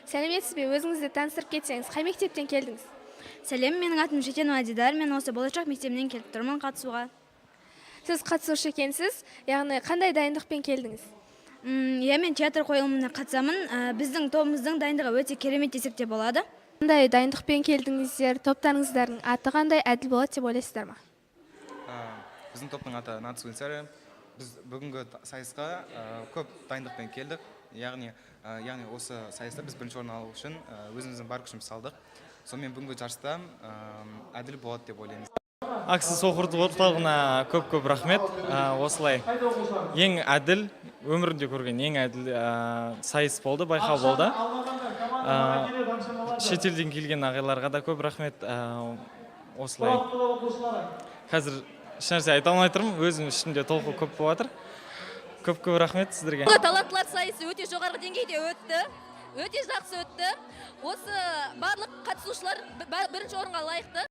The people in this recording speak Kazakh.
Сәлеметсіз бе? Өзіңізді таныстырып кетсеңіз, қай мектептен келдіңіз? Сәлем, менің атым Жетенова Дидар, мен осы болашақ мектебінен келіп тұрмын қатысуға. Сіз қатысушы екенсіз, яғни қандай дайындықпен келдіңіз? Мен театр қойылымына қатысамын. Біздің тобымыздың дайындығы өте керемет десек те болады. Қандай дайындықпен келдіңіздер? Топтарыңыздардың аты қандай, әділ болады деп ойлайсыздар ма? Біздің топтың аты Нацу Инсары. Біз бүгінгі сайысқа көп дайындықпен келдік. Яғни осы сайыста біз бірінші орын алу үшін өзіміздің бар күшімізді салдық. Сонымен бүгінгі жарыста әділ болады деп ойлаймыз. Аксис оқыту орталығына көп рахмет. Осылай ең әділ, өмірінде көрген ең әділ сайыс болды, байқау болды. Шетелден келген ағайларға да көп рахмет. Осылай қазір ешнәрсе айта алмай тұрмын, өзім ішімде толқу көп болып жатыр. Көп рахмет сіздерге. Таланттылар сайысы өте жоғары деңгейде өтті. Өте жақсы өтті. Осы барлық қатысушылар бірінші орынға лайықты.